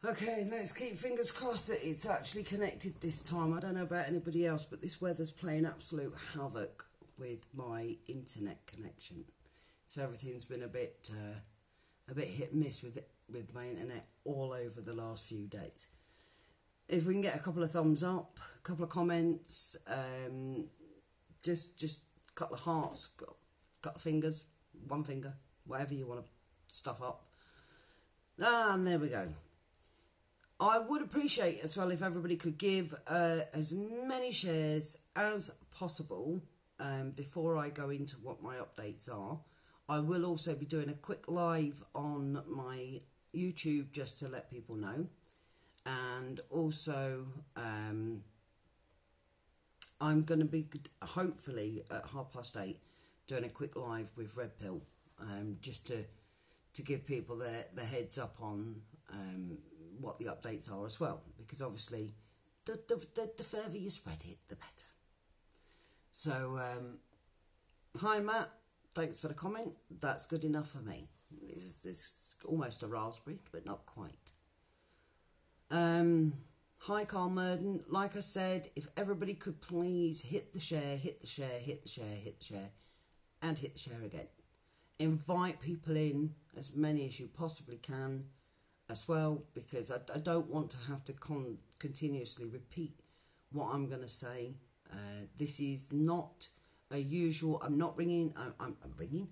Okay, let's keep fingers crossed that it's actually connected this time. I don't know about anybody else, but this weather's playing absolute havoc with my internet connection. So everything's been a bit hit and miss with my internet all over the last few days. If we can get a couple of thumbs up, a couple of comments, just a couple of hearts, couple of fingers, one finger, whatever you want to stuff up. And there we go. I would appreciate as well if everybody could give as many shares as possible before I go into what my updates are. I will also be doing a quick live on my YouTube just to let people know. And also I'm going to be hopefully at 8:30 doing a quick live with Red Pill just to give people the heads up on what the updates are as well, because obviously the further you spread it, the better. So hi Matt, thanks for the comment. That's good enough for me. It's almost a raspberry, but not quite. Hi Carl Murden, like I said, if everybody could please hit the share, hit the share, hit the share, hit the share, and hit the share again. Invite people in, as many as you possibly can as well, because I don't want to have to continuously repeat what I'm going to say. This is not a usual, I'm not ringing, I'm ringing.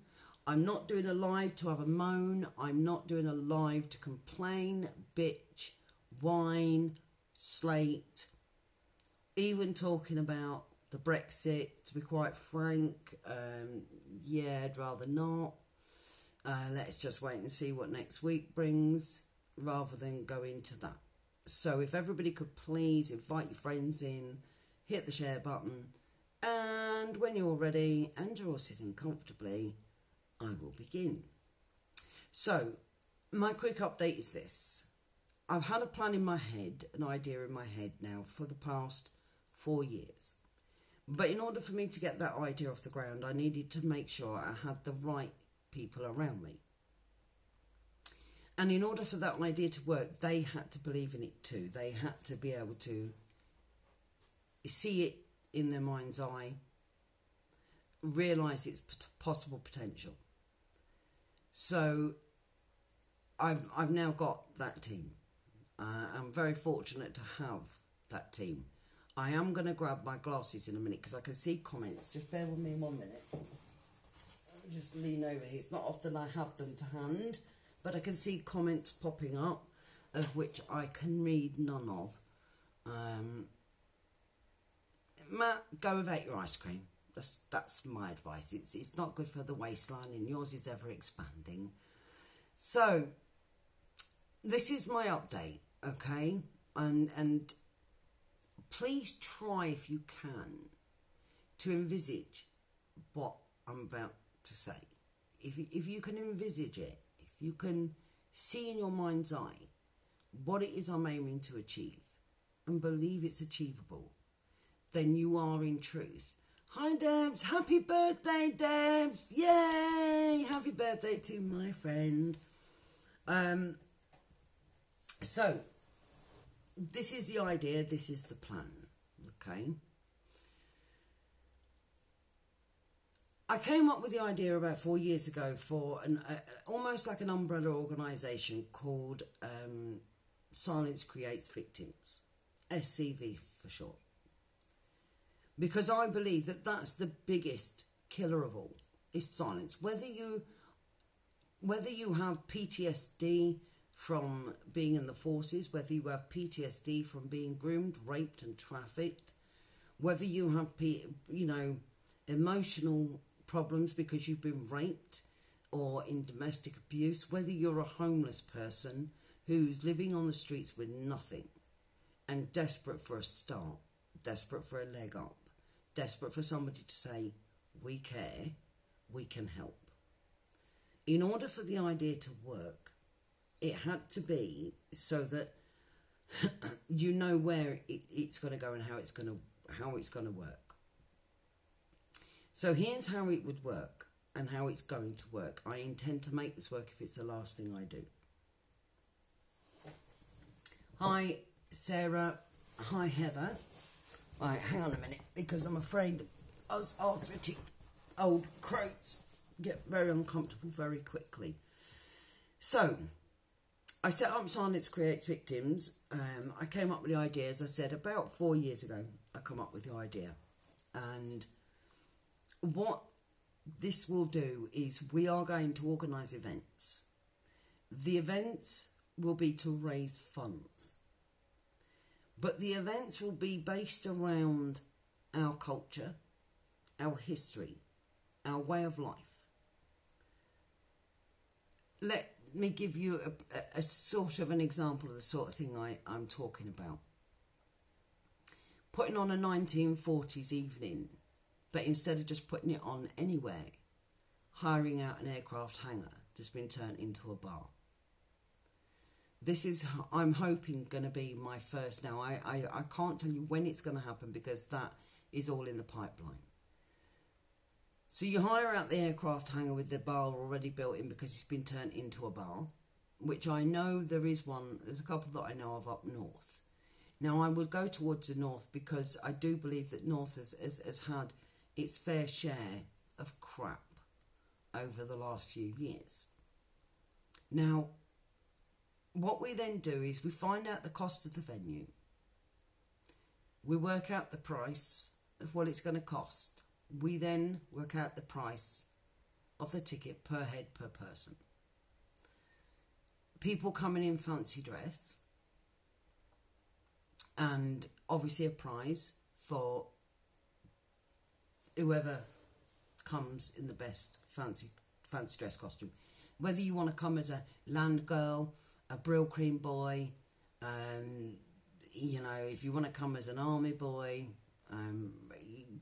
I'm not doing a live to have a moan. I'm not doing a live to complain, bitch, whine, slate, even talking about the Brexit, to be quite frank. Yeah, I'd rather not. Let's just wait and see what next week brings, rather than go into that. So if everybody could please invite your friends in, hit the share button, and when you're ready and you're all sitting comfortably, I will begin. So my quick update is this. I've had a plan in my head, an idea in my head now for the past 4 years. But in order for me to get that idea off the ground, I needed to make sure I had the right people around me. And in order for that idea to work, they had to believe in it too. They had to be able to see it in their mind's eye, realise its possible potential. So I've now got that team. I'm very fortunate to have that team. I am going to grab my glasses in a minute because I can see comments. Just bear with me 1 minute. I'll just lean over here. It's not often I have them to hand, but I can see comments popping up, of which I can read none of. Matt, go without your ice cream. That's my advice. It's not good for the waistline, and yours is ever expanding. So this is my update, okay? And please try, if you can, to envisage what I'm about to say. If you can envisage it, if you can see in your mind's eye what it is I'm aiming to achieve and believe it's achievable, then you are in truth. Hi Debs, happy birthday Debs, yay, happy birthday to my friend. So this is the idea, this is the plan, okay? I came up with the idea about 4 years ago for almost like an umbrella organisation called Silence Creates Victims, SCV for short. Because I believe that that's the biggest killer of all, is silence. Whether you have PTSD from being in the forces, whether you have PTSD from being groomed, raped and trafficked, whether you have, emotional problems because you've been raped or in domestic abuse, whether you're a homeless person who's living on the streets with nothing and desperate for a start, desperate for a leg up, desperate for somebody to say, we care, we can help. In order for the idea to work, it had to be so that you know where it's going to go and how it's going to work. So here's how it would work and how it's going to work. I intend to make this work if it's the last thing I do. Hi, Sarah. Hi, Heather. Right, hang on a minute, because I'm afraid us arthritic old croats get very uncomfortable very quickly. So, I set up Silence Creates Victims. I came up with the idea, as I said, about 4 years ago. I come up with the idea. And what this will do is we are going to organise events. The events will be to raise funds. But the events will be based around our culture, our history, our way of life. Let me give you a sort of an example of the sort of thing I'm talking about. Putting on a 1940s evening, but instead of just putting it on anywhere, hiring out an aircraft hangar that's been turned into a bar. This is, I'm hoping, going to be my first. Now, I can't tell you when it's going to happen because that is all in the pipeline. So you hire out the aircraft hangar with the bar already built in because it's been turned into a bar, which I know there is one. There's a couple that I know of up north. Now, I would go towards the north because I do believe that north has had its fair share of crap over the last few years. Now, what we then do is we find out the cost of the venue. We work out the price of what it's going to cost. We then work out the price of the ticket per head per person. People coming in fancy dress. And obviously a prize for whoever comes in the best fancy dress costume. Whether you want to come as a land girl, a Brill Cream boy, you know, if you want to come as an army boy,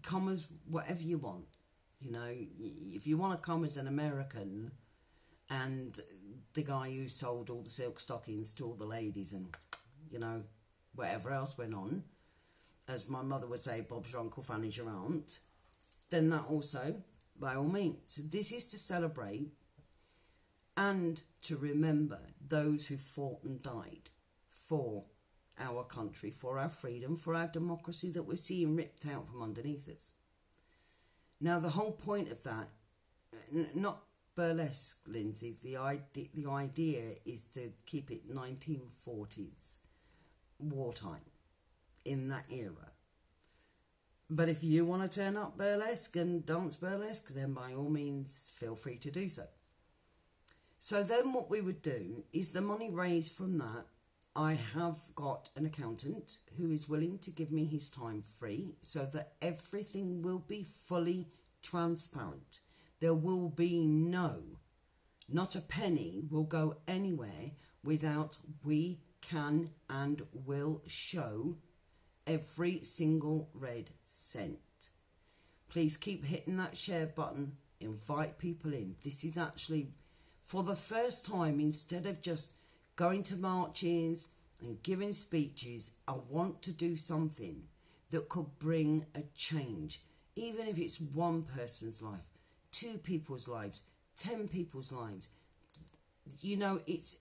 come as whatever you want. You know, if you want to come as an American and the guy who sold all the silk stockings to all the ladies and, you know, whatever else went on, as my mother would say, Bob's your uncle, Fanny's your aunt, then that also, by all means. This is to celebrate and to remember those who fought and died for our country, for our freedom, for our democracy that we're seeing ripped out from underneath us. Now, the whole point of that, not burlesque, Lindsay, the idea is to keep it 1940s, wartime, in that era. But if you want to turn up burlesque and dance burlesque, then by all means, feel free to do so. So then what we would do is the money raised from that, I have got an accountant who is willing to give me his time free so that everything will be fully transparent. There will be not a penny will go anywhere without we can and will show every single red cent. Please keep hitting that share button, invite people in. This is actually, for the first time, instead of just going to marches and giving speeches, I want to do something that could bring a change, even if it's one person's life, 2 people's lives, 10 people's lives. You know, it's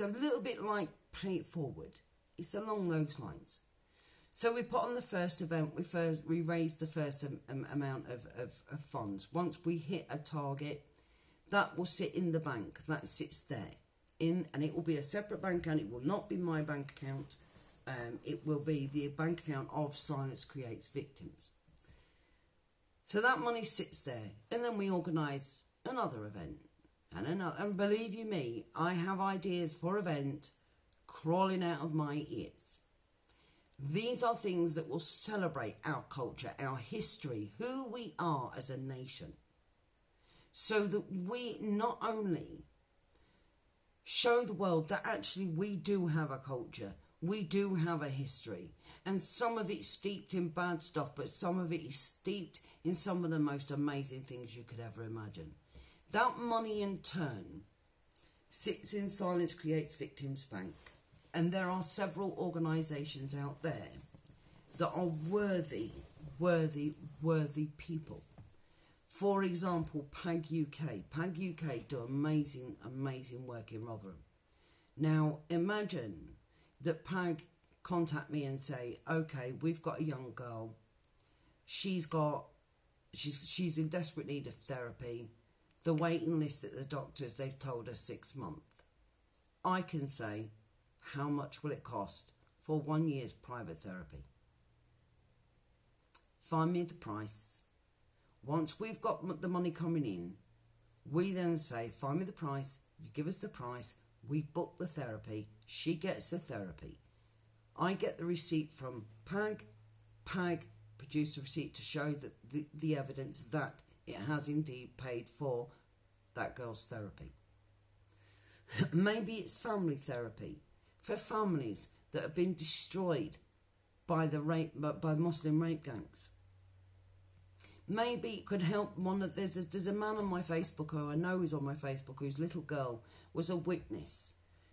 a little bit like Pay It Forward. It's along those lines. So we put on the first event, we raised the first amount of funds. Once we hit a target, that will sit in the bank. That sits there. And it will be a separate bank account. It will not be my bank account. It will be the bank account of Silence Creates Victims. So that money sits there. And then we organise another event. And believe you me, I have ideas for event crawling out of my ears. These are things that will celebrate our culture, our history, who we are as a nation. So that we not only show the world that actually we do have a culture, we do have a history, and some of it's steeped in bad stuff, but some of it is steeped in some of the most amazing things you could ever imagine. That money in turn sits in Silence Creates Victims Bank, and there are several organisations out there that are worthy people. For example, PAG UK. PAG UK do amazing work in Rotherham. Now, imagine that PAG contact me and say, okay, we've got a young girl, she's in desperate need of therapy, the waiting list at the doctors, they've told us 6 months. I can say, how much will it cost for 1 year's private therapy? Find me the price. Once we've got the money coming in, we then say, find me the price, you give us the price, we book the therapy, she gets the therapy. I get the receipt from PAG. PAG produce a receipt to show that the evidence that it has indeed paid for that girl's therapy. Maybe it's family therapy for families that have been destroyed by by Muslim rape gangs. Maybe it could help there's a man on my Facebook who I know is on my Facebook whose little girl was a witness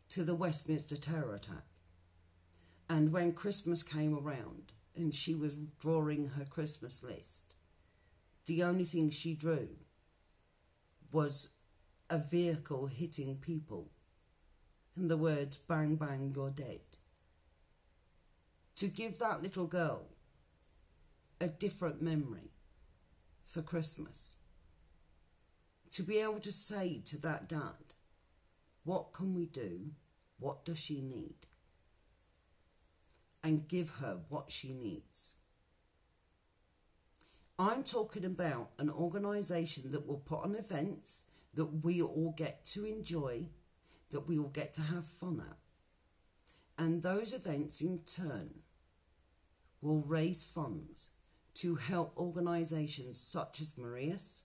to the Westminster terror attack. And when Christmas came around and she was drawing her Christmas list, the only thing she drew was a vehicle hitting people and the words, bang, bang, you're dead. To give that little girl a different memory for Christmas. To be able to say to that dad, what can we do? What does she need? And give her what she needs. I'm talking about an organisation that will put on events that we all get to enjoy, that we all get to have fun at. And those events in turn will raise funds to help organisations such as Maria's.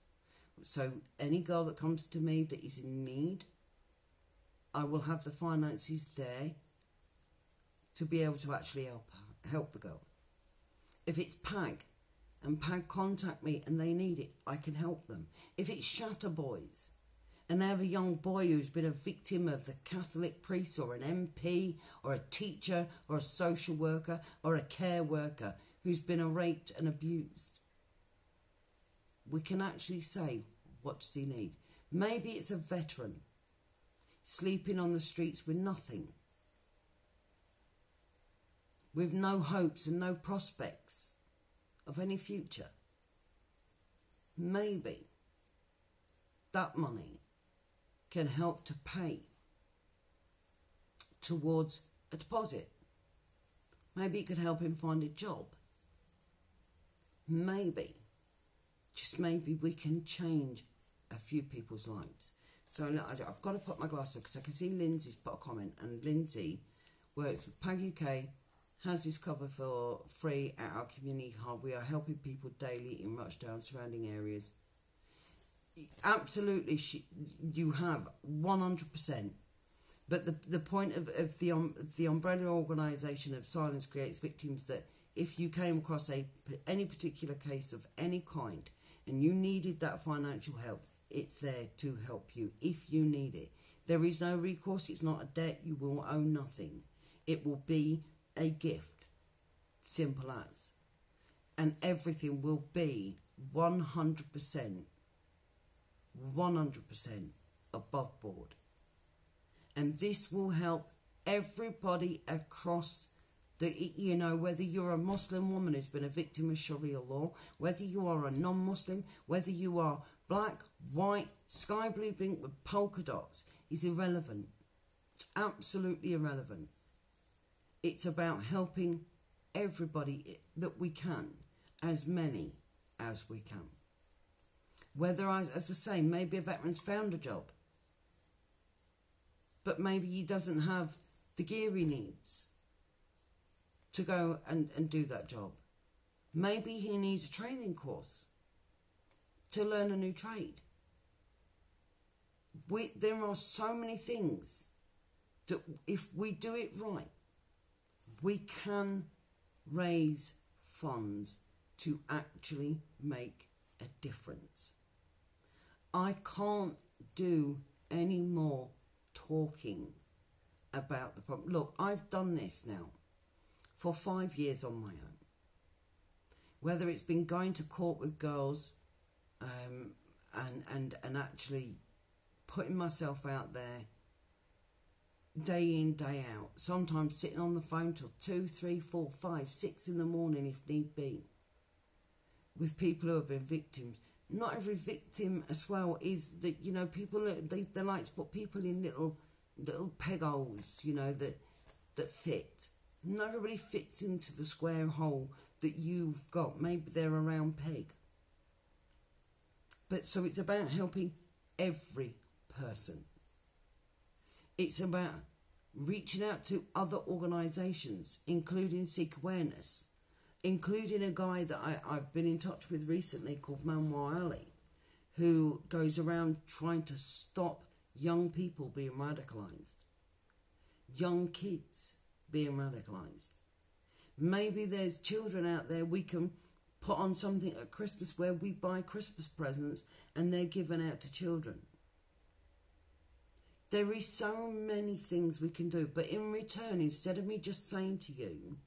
So any girl that comes to me that is in need, I will have the finances there to be able to actually help the girl. If it's PAG and PAG contact me and they need it, I can help them. If it's Shatter Boys and they have a young boy who's been a victim of the Catholic priest or an MP or a teacher or a social worker or a care worker who's been raped and abused, we can actually say, what does he need? Maybe it's a veteran sleeping on the streets with nothing, with no hopes and no prospects of any future. Maybe that money can help to pay towards a deposit. Maybe it could help him find a job. Maybe, just maybe, we can change a few people's lives. So I've got to put my glass up because I can see Lindsay's put a comment, and Lindsay works with PAG UK, has this cover for free at our community hub. We are helping people daily in Rochdale surrounding areas. Absolutely, you have 100%. But the point of the umbrella organisation of Silence Creates Victims, that if you came across any particular case of any kind and you needed that financial help, it's there to help you if you need it. There is no recourse. It's not a debt. You will owe nothing. It will be a gift. Simple as. And everything will be 100% above board. And this will help everybody across whether you're a Muslim woman who's been a victim of Sharia law, whether you are a non-Muslim, whether you are black, white, sky blue pink with polka dots, is irrelevant. It's absolutely irrelevant. It's about helping everybody that we can, as many as we can. Whether, as I say, maybe a veteran's found a job, but maybe he doesn't have the gear he needs to go and do that job. Maybe he needs a training course to learn a new trade. There are so many things that if we do it right, we can raise funds to actually make a difference. I can't do any more talking about the problem. Look, I've done this now for 5 years on my own. Whether it's been going to court with girls and actually putting myself out there day in, day out, sometimes sitting on the phone till 2, 3, 4, 5, 6 in the morning if need be, with people who have been victims. Not every victim as well is that, you know, people, they like to put people in little peg holes, you know, that fit. Not everybody fits into the square hole that you've got. Maybe they're a round peg. But so it's about helping every person. It's about reaching out to other organisations, including Seek Awareness, including a guy that I've been in touch with recently called Manwar Ali, who goes around trying to stop young people being radicalised, young kids being radicalised. Maybe there's children out there we can put on something at Christmas where we buy Christmas presents and they're given out to children. There is so many things we can do, but in return, instead of me just saying to you,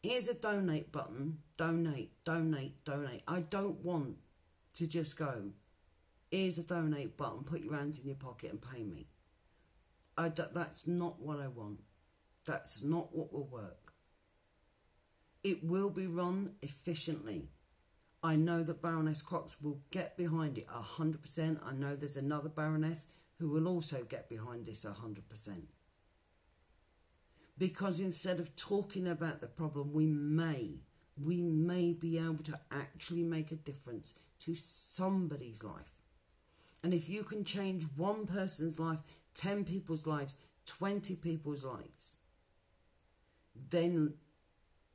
here's a donate button, donate, donate, donate. I don't want to just go, here's a donate button, put your hands in your pocket and pay me. That's not what I want. That's not what will work. It will be run efficiently. I know that Baroness Cox will get behind it 100%. I know there's another Baroness who will also get behind this 100%. Because instead of talking about the problem, we may be able to actually make a difference to somebody's life. And if you can change one person's life, 10 people's lives, 20 people's lives, then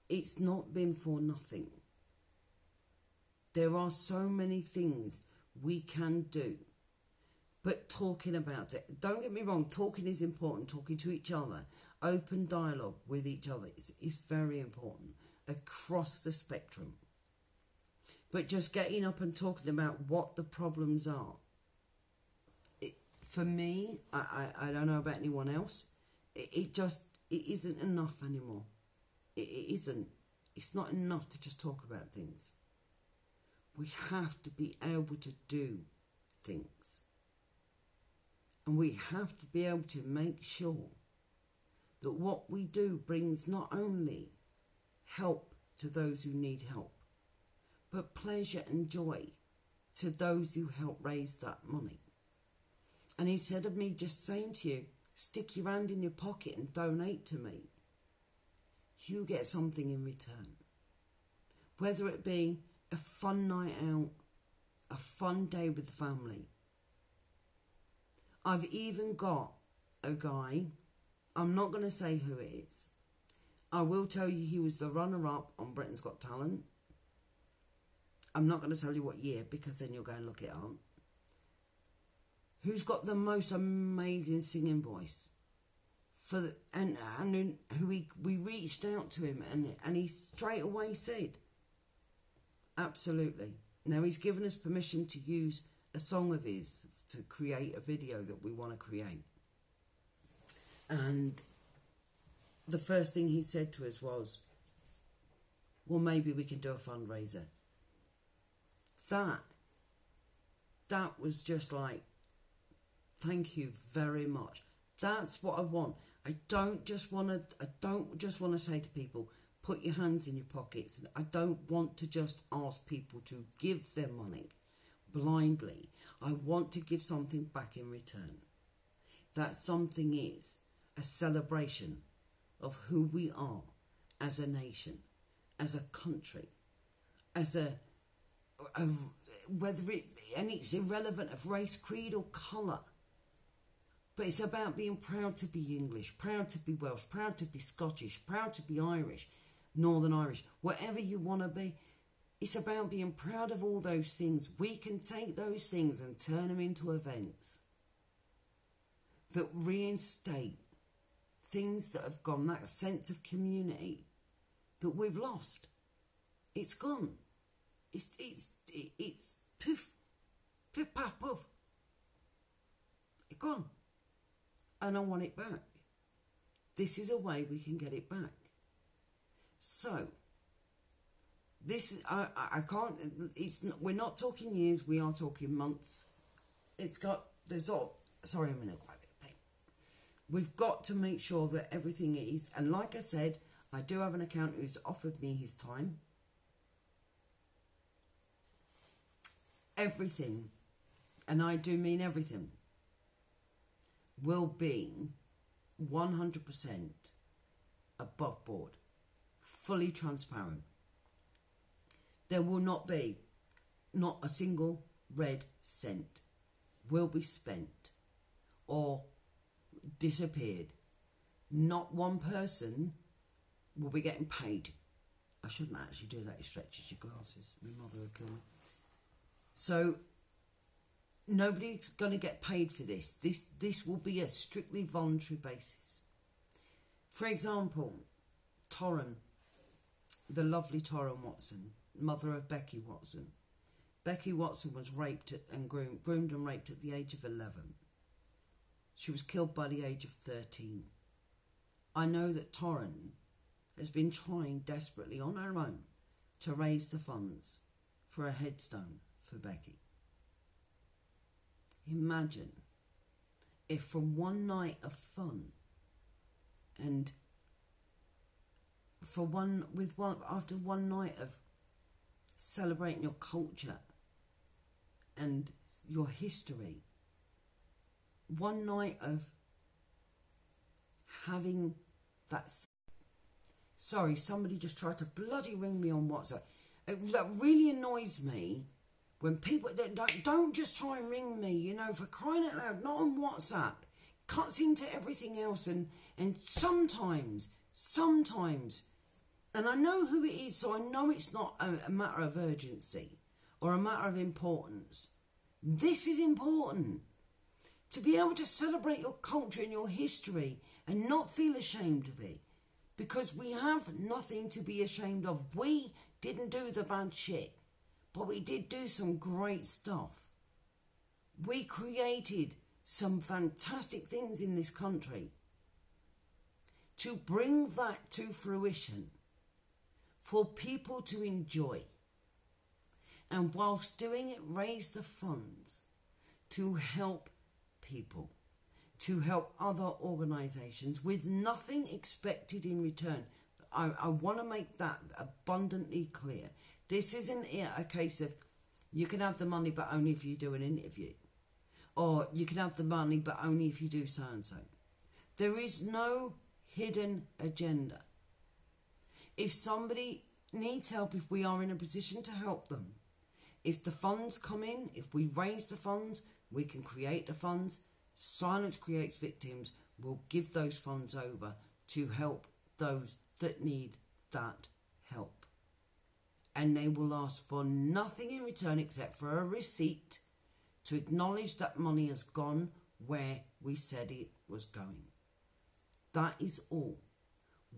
it's not been for nothing. There are so many things we can do. But talking about it, don't get me wrong, talking is important, talking to each other, open dialogue with each other is very important across the spectrum. But just getting up and talking about what the problems are, for me, I don't know about anyone else, it isn't enough anymore. It isn't. It's not enough to just talk about things. We have to be able to do things. And we have to be able to make sure that what we do brings not only help to those who need help, but pleasure and joy to those who help raise that money. And instead of me just saying to you, stick your hand in your pocket and donate to me, you get something in return. Whether it be a fun night out, a fun day with the family. I've even got a guy, I'm not going to say who it is. I will tell you he was the runner-up on Britain's Got Talent. I'm not going to tell you what year because then you'll go and look it up. Who's got the most amazing singing voice. And who we reached out to him and he straight away said, absolutely. Now he's given us permission to use a song of his to create a video that we want to create. And the first thing he said to us was, well, maybe we can do a fundraiser. That was just like, thank you very much. That's what I want. I don't just want to say to people, put your hands in your pockets. I don't want to just ask people to give their money blindly. I want to give something back in return. That something is a celebration of who we are as a nation, as a country, as and it's irrelevant of race, creed or colour. But it's about being proud to be English, proud to be Welsh, proud to be Scottish, proud to be Irish, Northern Irish, whatever you want to be. It's about being proud of all those things. We can take those things and turn them into events that reinstate things that have gone, that sense of community that we've lost. It's gone. It's poof, poof, puff, poof. It's gone. And I want it back. This is a way we can get it back. So, this is, I can't, we're not talking years, we are talking months. Sorry, I'm in a quite bit of pain. We've got to make sure that everything is, and like I said, I do have an accountant who's offered me his time. Everything, and I do mean everything, will be 100% above board, fully transparent. There will not be, not a single red cent will be spent or disappeared. Not one person will be getting paid. I shouldn't actually do that. It stretches your glasses. My mother would kill me. So nobody's going to get paid for this. This will be a strictly voluntary basis. For example, Torren, the lovely Torren Watson, mother of Becky Watson. Becky Watson was raped and groomed and raped at the age of 11. She was killed by the age of 13. I know that Torren has been trying desperately on her own to raise the funds for a headstone for Becky. Imagine if from one night of fun and after one night of celebrating your culture and your history, one night of having that. Sorry, somebody just tried to bloody ring me on WhatsApp. That really annoys me when people don't just try and ring me, you know, for crying out loud, not on WhatsApp. Cuts into everything else, and sometimes, and I know who it is, so I know it's not a matter of urgency or a matter of importance. This is important. To be able to celebrate your culture and your history and not feel ashamed of it. Because we have nothing to be ashamed of. We didn't do the bad shit, but we did do some great stuff. We created some fantastic things in this country. To bring that to fruition, for people to enjoy, and whilst doing it, raise the funds to help people, to help other organisations with nothing expected in return. I want to make that abundantly clear. This isn't a case of you can have the money but only if you do an interview, or you can have the money but only if you do so and so. There is no hidden agenda. If somebody needs help, if we are in a position to help them, if the funds come in, if we raise the funds, we can create the funds. Silence Creates Victims will give those funds over to help those that need that help. And they will ask for nothing in return except for a receipt to acknowledge that money has gone where we said it was going. That is all.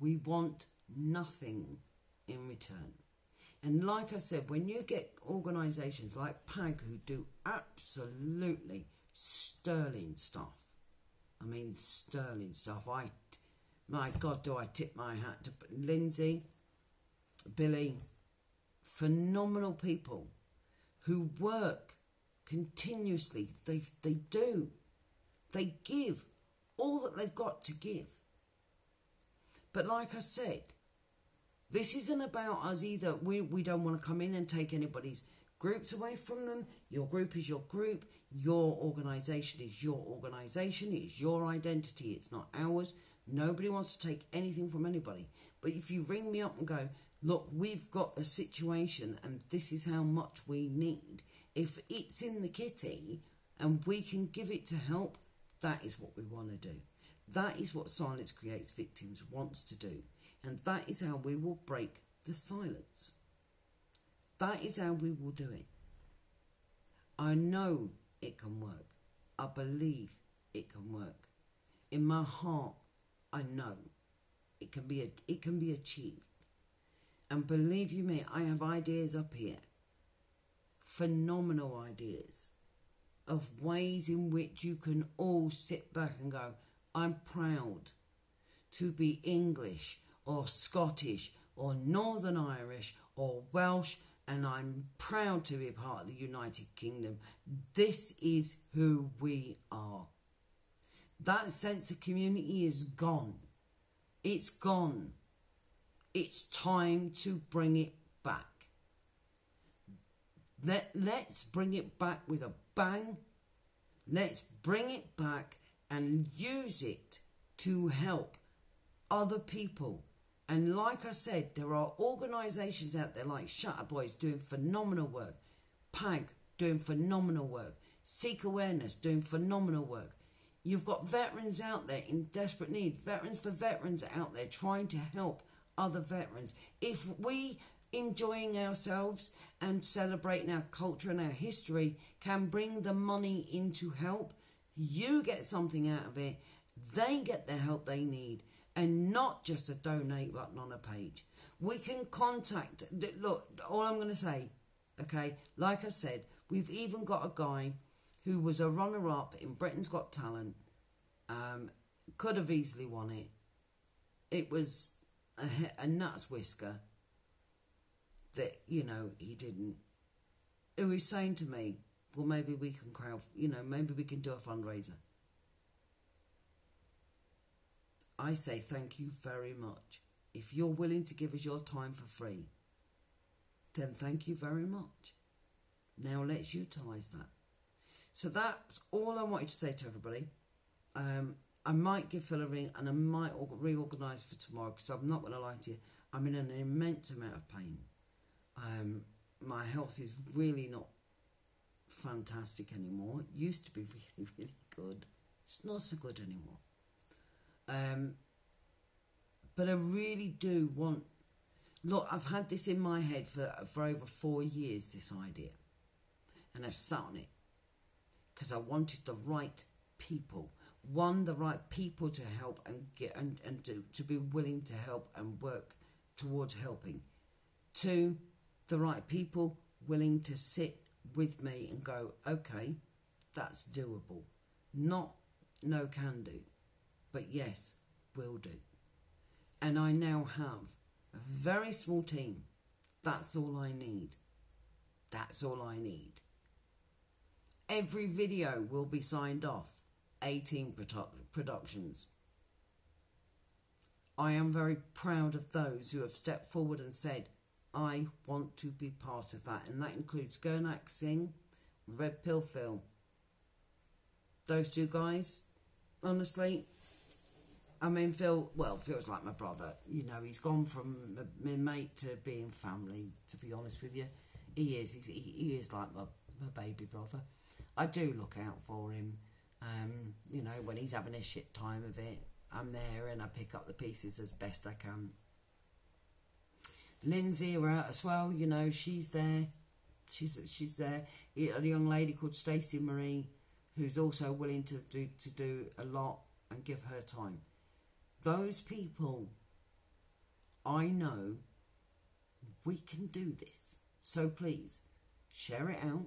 We want nothing in return. And like I said, when you get organisations like PAG who do absolutely sterling stuff, I mean sterling stuff, my God, do I tip my hat to Lindsay, Billy, phenomenal people who work continuously. They do. They give all that they've got to give. But like I said, this isn't about us either. We don't want to come in and take anybody's groups away from them. Your group is your group. Your organisation is your organisation. It's your identity. It's not ours. Nobody wants to take anything from anybody. But if you ring me up and go, look, we've got a situation and this is how much we need. If it's in the kitty and we can give it to help, that is what we want to do. That is what Silence Creates Victims wants to do. And that is how we will break the silence. That is how we will do it. I know it can work. I believe it can work. In my heart, I know it can be achieved. And believe you me, I have ideas up here. Phenomenal ideas of ways in which you can all sit back and go, I'm proud to be English or Scottish or Northern Irish or Welsh, and I'm proud to be a part of the United Kingdom. This is who we are. That sense of community is gone. It's gone. It's time to bring it back. Let's bring it back with a bang. Let's bring it back and use it to help other people. And like I said, there are organisations out there like Shutter Boys doing phenomenal work, PAG doing phenomenal work, Seek Awareness doing phenomenal work. You've got veterans out there in desperate need, Veterans for Veterans out there trying to help other veterans. If we enjoying ourselves and celebrating our culture and our history can bring the money in to help, you get something out of it, they get the help they need, and not just a donate button on a page. We can contact, look, all I'm going to say, okay, like I said, we've even got a guy who was a runner-up in Britain's Got Talent, could have easily won it. It was a nuts whisker that, you know, he didn't. Who was saying to me, well, maybe we can maybe we can do a fundraiser. I say thank you very much. If you're willing to give us your time for free, then thank you very much. Now let's utilise that. So that's all I wanted to say to everybody. I might give Phil a ring and I might reorganise for tomorrow, because I'm not going to lie to you, I'm in an immense amount of pain. My health is really not fantastic anymore. It used to be really, really good. It's not so good anymore. But I really do want... Look, I've had this in my head for over 4 years, this idea. And I've sat on it. Because I wanted the right people. One, the right people to help and get and to be willing to help and work towards helping. Two, the right people willing to sit with me and go, okay, that's doable. Not no can do, but yes, will do. And I now have a very small team. That's all I need. That's all I need. Every video will be signed off. 18 productions. I am very proud of those who have stepped forward and said, I want to be part of that. And that includes Gurnak Singh, Red Pill Phil. Those two guys, honestly, I mean, Phil's like my brother. You know, he's gone from my mate to being family, to be honest with you. He is like my baby brother. I do look out for him. You know, when he's having a shit time of it, I'm there and I pick up the pieces as best I can. Lindsay, we're out as well, you know, she's there. She's there. A young lady called Stacey Marie, who's also willing to do a lot and give her time. Those people, I know we can do this. So please, share it out.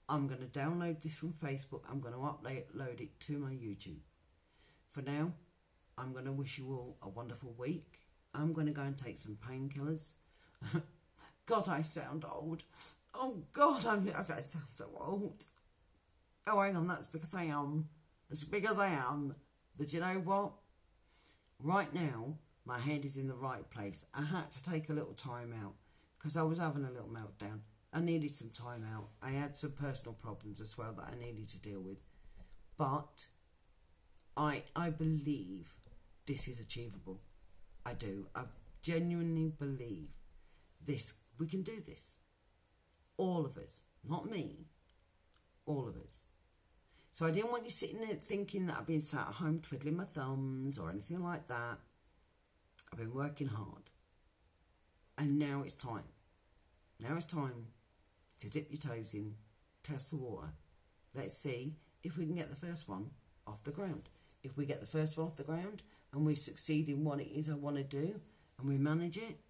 I'm going to download this from Facebook. I'm going to upload it to my YouTube. For now, I'm going to wish you all a wonderful week. I'm going to go and take some painkillers. God, I sound old. Oh, God, I sound so old. Oh, hang on, that's because I am. It's because I am. But you know what? Right now, my head is in the right place. I had to take a little time out because I was having a little meltdown. I needed some time out. I had some personal problems as well that I needed to deal with. But I believe this is achievable. I do. I genuinely believe this. We can do this. All of us. Not me. All of us. So I didn't want you sitting there thinking that I've been sat at home twiddling my thumbs or anything like that. I've been working hard. And now it's time. Now it's time to dip your toes in, test the water. Let's see if we can get the first one off the ground. If we get the first one off the ground and we succeed in what it is I want to do and we manage it,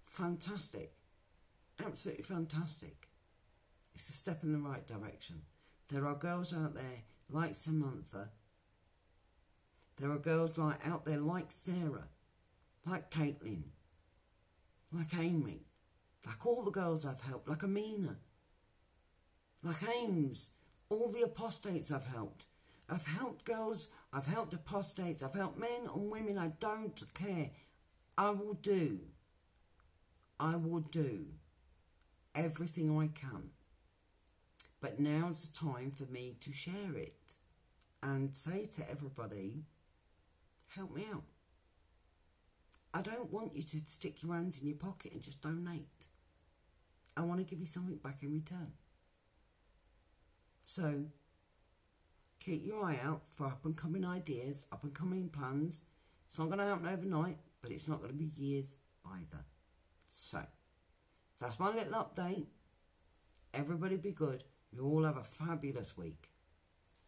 fantastic. Absolutely fantastic. It's a step in the right direction. There are girls out there like Samantha. There are girls out there like Sarah, like Caitlin, like Amy, like all the girls I've helped, like Amina, like Ames, all the apostates I've helped. I've helped girls I've helped apostates. I've helped men and women. I don't care. I will do everything I can. But now's the time for me to share it and say to everybody, help me out. I don't want you to stick your hands in your pocket and just donate. I want to give you something back in return. So keep your eye out for up and coming ideas, up and coming plans. It's not going to happen overnight, but it's not going to be years either. So that's my little update. Everybody be good. You all have a fabulous week.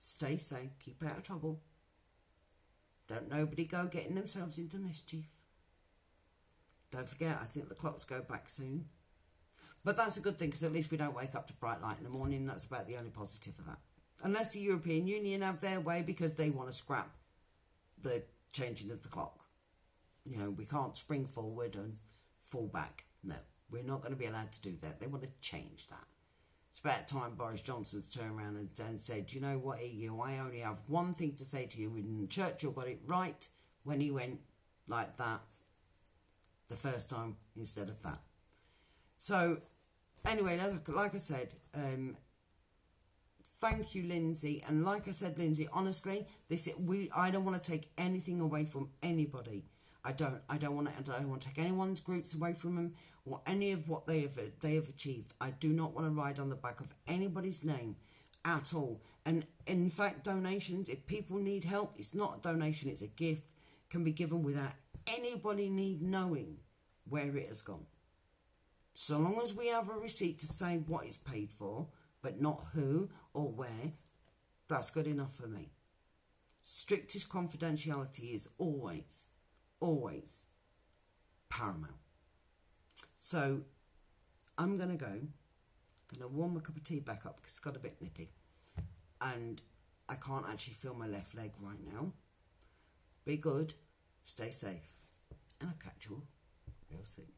Stay safe. Keep out of trouble. Don't nobody go getting themselves into mischief. Don't forget, I think the clocks go back soon. But that's a good thing, because at least we don't wake up to bright light in the morning. That's about the only positive of that. Unless the European Union have their way, because they want to scrap the changing of the clock. You know, we can't spring forward and fall back. No, we're not going to be allowed to do that. They want to change that. It's about time Boris Johnson's turned around and said, you know what, EU, I only have one thing to say to you. And Churchill got it right when he went like that the first time instead of that. So anyway, like I said, thank you, Lindsay. And like I said, Lindsay, honestly, I don't want to take anything away from anybody. I don't want to take anyone's groups away from them or any of what they have achieved. I do not want to ride on the back of anybody's name at all. And in fact, donations, if people need help, it's not a donation, it's a gift, can be given without anybody knowing where it has gone. So long as we have a receipt to say what it's paid for, but not who or where, that's good enough for me. Strictest confidentiality is always paramount. So I'm going to go. I'm going to warm my cup of tea back up because it's got a bit nippy. And I can't actually feel my left leg right now. Be good. Stay safe. And I'll catch you all real soon.